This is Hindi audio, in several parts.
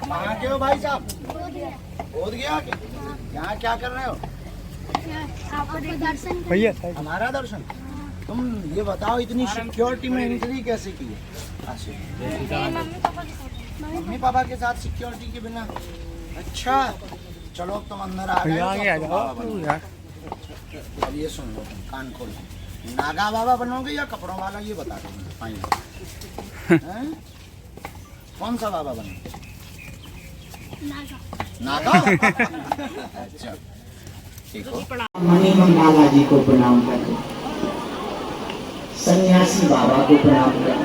कहाँ के हो भाई साहब? बोध गया के? यहाँ क्या कर रहे हो? आपका दर्शन भैया हमारा दर्शन? तुम ये बताओ इतनी सिक्योरिटी में एंट्री कैसे की है? मम्मी पापा के साथ सिक्योरिटी के बिना? अच्छा चलो तुम अंदर आ गए हो, आगे आ तो जाओ बाबा बनो। यार। अब ये सुन लो तुम कान खोल के। नागा बाबा बनोगे या कपड़ों वाला, ये बता दो मुझे फाइनल। कौन सा बाबा बनोगे? नागा? अच्छा ठीक हो। मणिमन बाला जी को प्रणाम करो, सन्यासी बाबा को प्रणाम करो,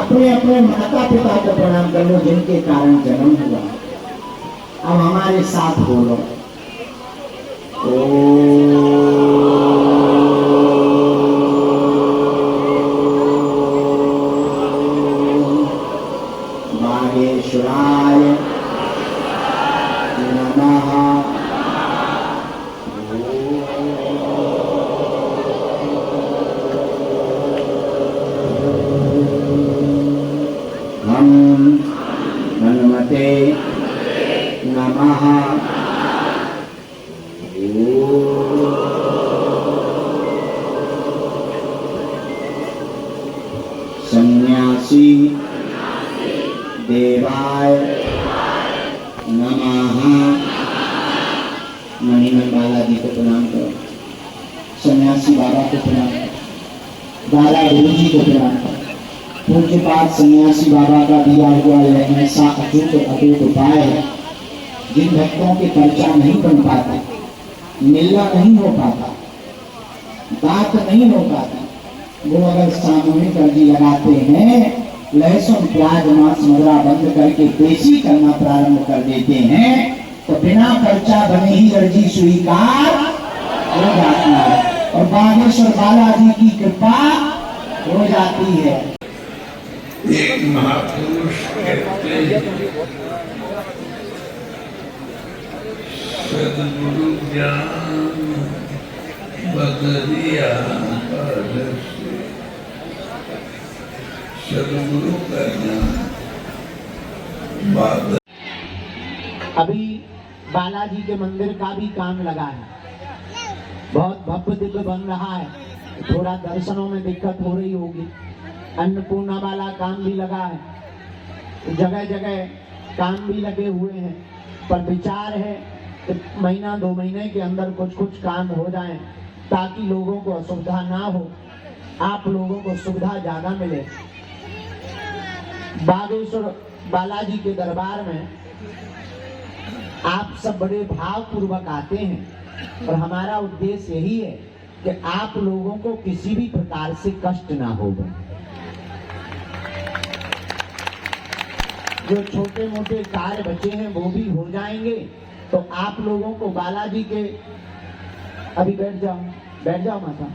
अपने अपने माता पिता को प्रणाम करो जिनके कारण जन्म हुआ। अब हमारे साथ बोलो, माहेश्वराय नमः। हम हनुमते नमः। सन्यासी देवाय नमः। मणिमन बाला जी को प्रणाम करो, सन्यासी बाबा को प्रणाम करो, दादा गुरु जी को प्रणाम करो। पूज्य पाठ सन्यासी बाबा का दिया हुआ यह ऐसा अचूक अटूट उपाय है, जिन भक्तों के पर्चा नहीं बन पाता, मिलना नहीं हो पाता, बात नहीं हो पाती, वो अगर सामूहिक अर्जी लगाते हैं, लहसुन प्याज मांस मदरा बंद करके देसी करना प्रारंभ कर देते हैं, तो बिना पर्चा बने ही अर्जी स्वीकार हो जाती है और बागेश्वर बालाजी की कृपा हो जाती है। एक महापुरुष कहते हैं, सद्गुरु ज्ञान बदरिया सद्गुरु का ज्ञान बादल। अभी बालाजी के मंदिर का भी काम लगा है, बहुत भव्य दिव्य बन रहा है। थोड़ा दर्शनों में दिक्कत हो रही होगी। अन्नपूर्णा वाला काम भी लगा है, जगह जगह काम भी लगे हुए हैं, पर विचार है कि महीना 2 महीने के अंदर कुछ कुछ काम हो जाए, ताकि लोगों को असुविधा ना हो, आप लोगों को सुविधा ज्यादा मिले। बागेश्वर बालाजी के दरबार में आप सब बड़े भाव पूर्वक आते हैं, और हमारा उद्देश्य यही है कि आप लोगों को किसी भी प्रकार से कष्ट ना हो। जो छोटे मोटे कार्य बचे हैं वो भी हो जाएंगे, तो आप लोगों को बालाजी के, अभी बैठ जाओ माता,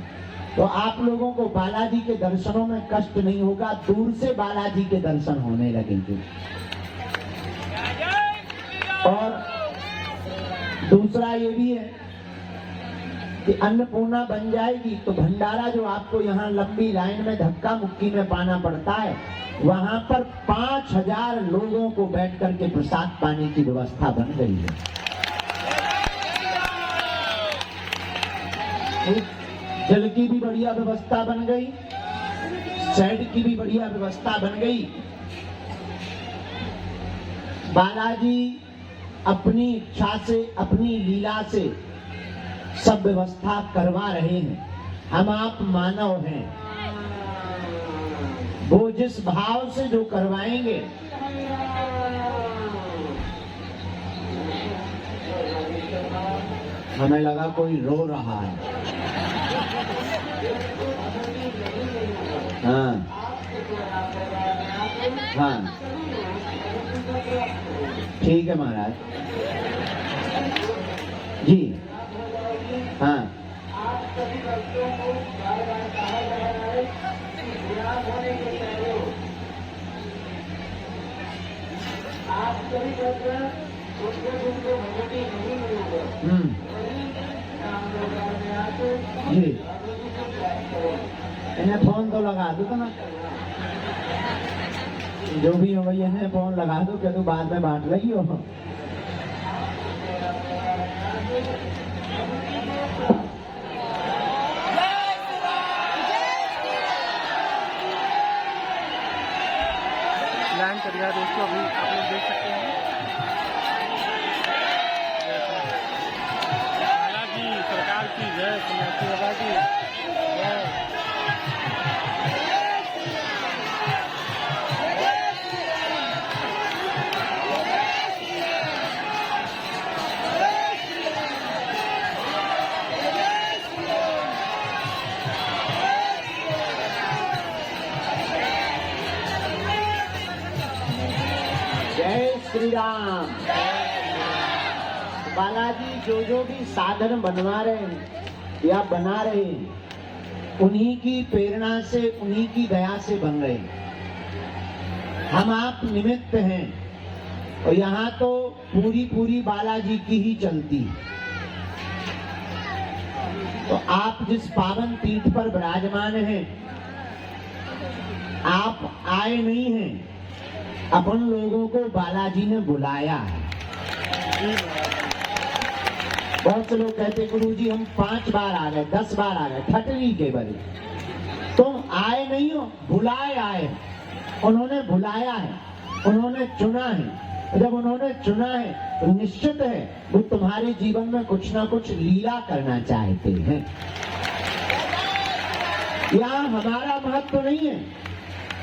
तो आप लोगों को बालाजी के दर्शनों में कष्ट नहीं होगा, दूर से बालाजी के दर्शन होने लगेंगे। और दूसरा ये भी है कि अन्नपूर्णा बन जाएगी तो भंडारा जो आपको यहाँ लंबी लाइन में धक्का मुक्की में पाना पड़ता है, वहां पर 5000 लोगों को बैठ करके प्रसाद पाने की व्यवस्था बन गई है। जल की भी बढ़िया व्यवस्था बन गई, शेड की भी बढ़िया व्यवस्था बन गई। बालाजी अपनी इच्छा से, अपनी लीला से सब व्यवस्था करवा रहे हैं। हम आप मानव हैं, वो जिस भाव से जो करवाएंगे, हमें लगा कोई रो रहा है। हाँ हाँ ठीक है महाराज जी। हाँ लगा दो ना, जो भी हो भैया ने फोन लगा दो, क्या तू बाद में बांट लगी हो। लाइन कर दिया दोस्तों, अभी आप लोग देख सकते हैं बालाजी सरकार की जय, सन्यासी बाबा की जय। जय श्री राम। बालाजी जो भी साधन बनवा रहे हैं या बना रहे हैं, उन्हीं की प्रेरणा से, उन्हीं की दया से बन रहे हैं। हम आप निमित्त हैं और यहाँ तो पूरी बालाजी की ही चलती है। तो आप जिस पावन तीर्थ पर विराजमान हैं, आप आए नहीं हैं, अपन लोगों को बालाजी ने बुलाया है। बहुत से लोग कहते गुरुजी हम 5 बार आ गए, 10 बार आ गए, ठटरी के बरे। तुम आए नहीं हो, बुलाए आए। उन्होंने बुलाया है, उन्होंने चुना है। जब उन्होंने चुना है तो निश्चित है वो तुम्हारे जीवन में कुछ ना कुछ लीला करना चाहते हैं। यहाँ हमारा महत्व नहीं है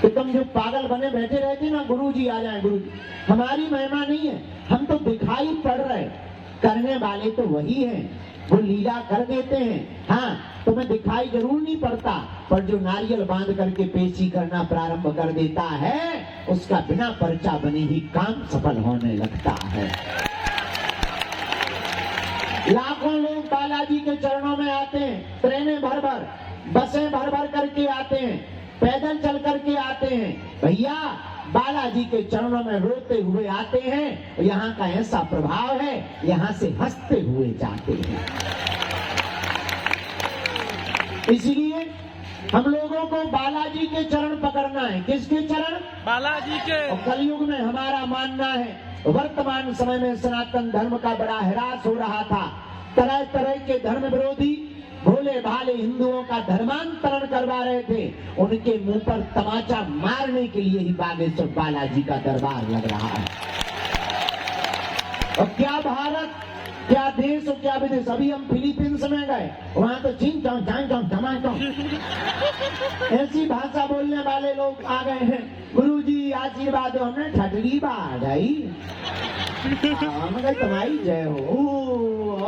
कि तुम जो पागल बने बैठे रहते ना, गुरुजी आ जाए गुरुजी, हमारी महिमा नहीं है। हम तो दिखाई पड़ रहे, करने वाले तो वही हैं, वो लीला कर देते हैं। हाँ, तुम्हें दिखाई जरूर नहीं पड़ता, पर जो नारियल बांध करके पेशी करना प्रारंभ कर देता है, उसका बिना पर्चा बने ही काम सफल होने लगता है। लाखों लोग बालाजी के चरणों में आते हैं, ट्रेनें भर भर, बसें भर भर करके आते हैं, पैदल चल करके आते हैं। भैया बालाजी के चरणों में रोते हुए आते हैं। यहाँ का ऐसा प्रभाव है, यहाँ से हंसते हुए जाते हैं। इसलिए हम लोगों को बालाजी के चरण पकड़ना है। किसके चरण? बालाजी के। और कलयुग में हमारा मानना है, वर्तमान समय में सनातन धर्म का बड़ा ह्रास हो रहा था। तरह तरह के धर्म विरोधी भोले भाले हिंदुओं का धर्मांतरण करवा रहे थे। उनके मुंह पर तमाचा मारने के लिए ही बागेश्वर बालाजी का दरबार लग रहा है। और क्या भारत, क्या देश और क्या विदेश। अभी हम फिलीपींस में गए, वहां तो चीन चौं चां चौं चमा चौं ऐसी भाषा बोलने वाले लोग आ गए हैं। गुरुजी आशीर्वाद दो, हमने ठटरी बाढ़ गई, हम कहीं तुम्हारी जय हो।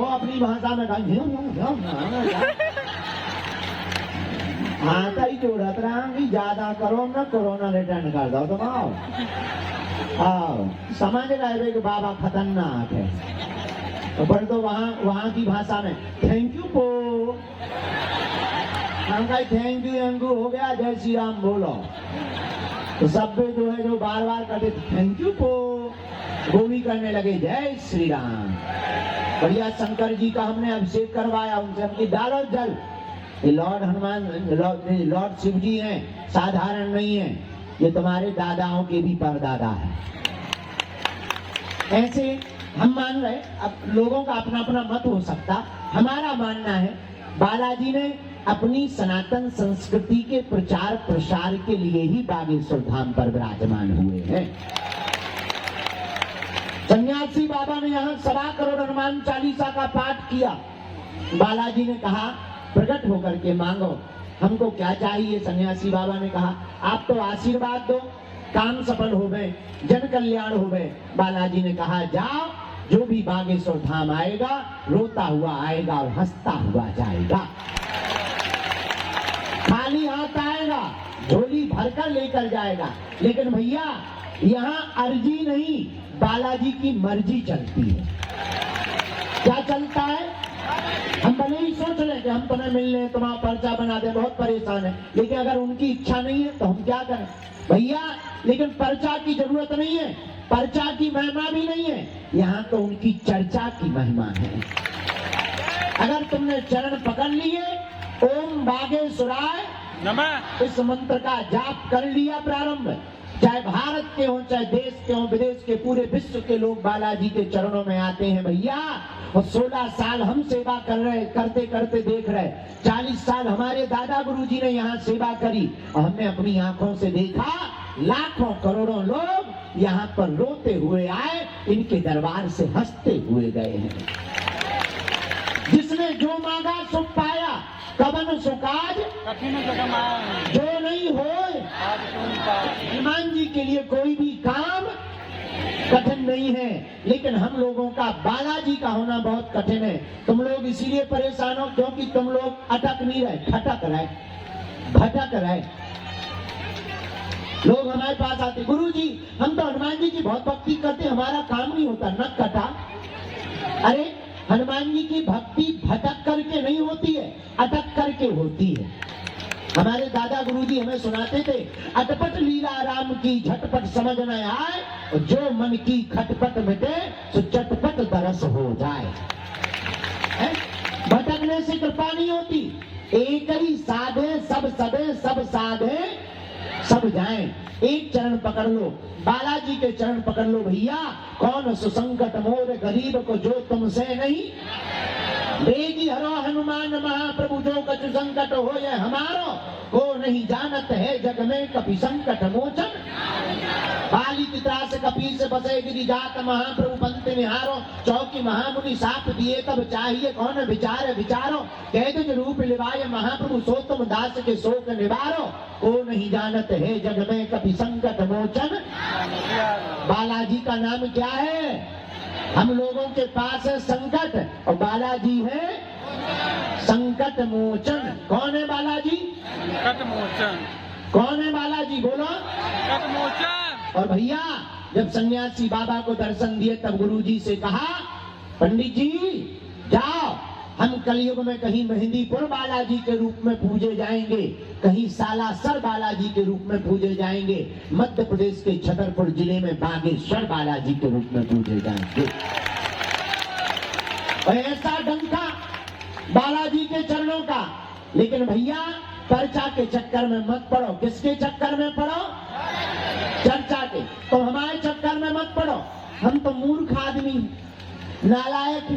अपनी भाषा में आता ही जोड़त रहा कि ज्यादा करो न कोरोना रिटर्न कर दो तुम। आओ समझ रहे कि बाबा खतरनाक है। तो पर तो वहाँ की भाषा में थैंक यू पो, हम कहीं थैंक यू एंगू हो गया, जय श्री राम बोलो। तो सब जो है जो बार बार करते थैंक यू पो, वो भी करने लगे जय श्री राम। बढ़िया शंकर जी का हमने अभिषेक करवाया, उनसे हमने डालो जल। ये लॉर्ड हनुमान, लॉर्ड शिव जी हैं, साधारण नहीं है, ये तुम्हारे दादाओं के भी परदादा है। ऐसे हम मान रहे, अब लोगों का अपना अपना मत हो सकता। हमारा मानना है बालाजी ने अपनी सनातन संस्कृति के प्रचार प्रसार के लिए ही बागेश्वर धाम पर विराजमान हुए हैं। सन्यासी बाबा ने यहाँ 1.25 करोड़ हनुमान चालीसा का पाठ किया। बालाजी ने कहा प्रकट होकर के मांगो, हमको क्या चाहिए। सन्यासी बाबा ने कहा आप तो आशीर्वाद दो, काम सफल हो गए, जन कल्याण हो गए। बालाजी ने कहा जाओ, जो भी बागेश्वर धाम आएगा रोता हुआ आएगा और हंसता हुआ जाएगा। खाली हाथ आएगा, झोली भरकर लेकर जाएगा। लेकिन भैया यहाँ अर्जी नहीं, बालाजी की मर्जी चलती है। क्या चलता है? हम भले ही सोच रहे कि हम तुम्हें मिलने, तुम्हारा पर्चा बना दे, बहुत परेशान है, लेकिन अगर उनकी इच्छा नहीं है तो हम क्या करें भैया। लेकिन पर्चा की जरूरत नहीं है, पर्चा की महिमा भी नहीं है, यहाँ तो उनकी चर्चा की महिमा है। अगर तुमने चरण पकड़ लिए, ओम बागेश्वराय नमः। इस मंत्र का जाप कर लिया प्रारंभ। चाहे भारत के हो, चाहे देश के हो, विदेश के, पूरे विश्व के लोग बालाजी के चरणों में आते हैं भैया। और 16 साल हम सेवा कर रहे, करते करते देख रहे, 40 साल हमारे दादा गुरुजी ने यहाँ सेवा करी और हमने अपनी आंखों से देखा लाखों करोड़ों लोग यहाँ पर रोते हुए आए, इनके दरबार से हंसते हुए गए हैं। जिसने जो मांगा सो पाया, कवन सुकाज कठिन जगम आए, जो नहीं होए। आज तुम का हनुमान जी के लिए कोई भी काम कठिन नहीं है, लेकिन हम लोगों का बालाजी का होना बहुत कठिन है। तुम लोग इसीलिए परेशान हो क्योंकि तुम लोग अटक नहीं रहे, खटक रहे, भटक रहे। लोग हमारे पास आते, गुरुजी हम तो हनुमान जी की बहुत भक्ति करते, हमारा काम नहीं होता, न कटा। अरे हनुमान जी की भक्ति भटक करके नहीं होती है, अटक करके होती है। हमारे दादा गुरुजी हमें सुनाते थे, अटपट लीला राम की झटपट समझ न आए, और जो मन की खटपट मिटे तो चटपट दरस हो जाए। है? भटकने से कृपा नहीं होती। एक ही साधे सब सदे, सब साधे सब जाएं। एक चरण पकड़ लो, बालाजी के चरण पकड़ लो भैया। कौन सुसंकट मोर गरीब को जो तुमसे नहीं, बेगी हरो हनुमान महाप्रभु जो कछु संकट हो ये हमारो, को नहीं जानत है जग में कपि संकट मोचन। बाली की त्रास कपी से बसे गिरी जात महाप्रभु पंत निहारो, चौकी महामुनि साप दिए तब चाहिए कौन विचार विचारो। कह दो रूप लिवाय महाप्रभु सो तुम दास के शोक निवारो, को नहीं जानत है जग में कपि संकट मोचन। बालाजी का नाम क्या है? हम लोगों के पास है संकट और बालाजी है संकट मोचन। कौन है बालाजी? संकट मोचन। कौन है बालाजी? बोलो। संकट मोचन। और भैया जब सन्यासी बाबा को दर्शन दिए तब गुरुजी से कहा, पंडित जी जाओ, हम कलयुग में कहीं मेहंदीपुर बालाजी के रूप में पूजे जाएंगे, कहीं सालासर बालाजी के रूप में पूजे जाएंगे, मध्य प्रदेश के छतरपुर जिले में बागेश्वर बालाजी के रूप में पूजे जाएंगे। और ऐसा डंका बालाजी के चरणों का। लेकिन भैया पर्चा के चक्कर में मत पड़ो। किसके चक्कर में पड़ो? चर्चा के। तो हमारे चक्कर में मत पड़ो। हम तो मूर्ख आदमी, नालायक,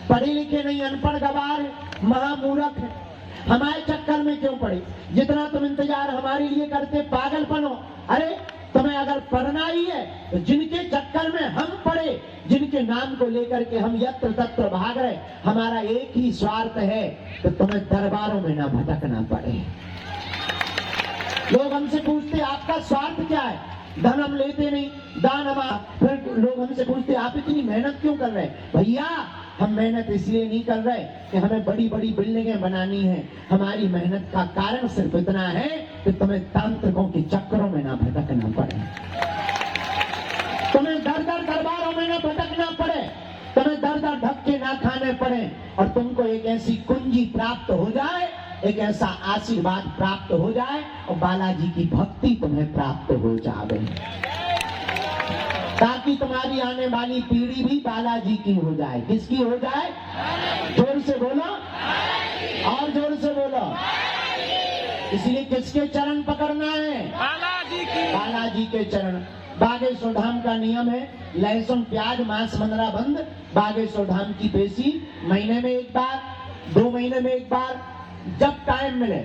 पढ़े लिखे नहीं, अनपढ़ गवार, महामूर्ख। हमारे चक्कर में क्यों पड़े? जितना तुम इंतजार हमारे लिए करते पागलपन हो। अरे तुम्हें अगर पढ़ना ही है तो जिनके चक्कर में हम पड़े, जिनके नाम को लेकर के हम यत्र तत्र भाग रहे, हमारा एक ही स्वार्थ है कि तुम्हें दरबारों में ना भटकना पड़े। लोग हमसे पूछते आपका स्वार्थ क्या है? धन हम लेते नहीं, दान हम। फिर लोग हमसे पूछते आप इतनी मेहनत क्यों कर रहे हैं? भैया हम मेहनत इसलिए नहीं कर रहे कि हमें बड़ी बड़ी बिल्डिंगें बनानी है। हमारी मेहनत का कारण सिर्फ इतना है कि तुम्हें तांत्रिकों के चक्करों में ना भटकना पड़े, तुम्हें दर दर दरबारों में ना भटकना पड़े, तुम्हें दर दर धक्के ना खाने पड़े, और तुमको एक ऐसी कुंजी प्राप्त हो जाए, एक ऐसा आशीर्वाद प्राप्त हो जाए और बालाजी की भक्ति तुम्हें प्राप्त हो जाए, ताकि तुम्हारी आने वाली पीढ़ी भी बालाजी की हो जाए। किसकी हो जाए? जोर से बोलो, और जोर से बोलो। इसलिए किसके चरण पकड़ना है? बालाजी की। बालाजी के चरण। बागेश्वर धाम का नियम है, लहसुन प्याज मांस मंदरा बंद। बागेश्वर धाम की पेशी महीने में एक बार, 2 महीने में एक बार, जब टाइम मिले।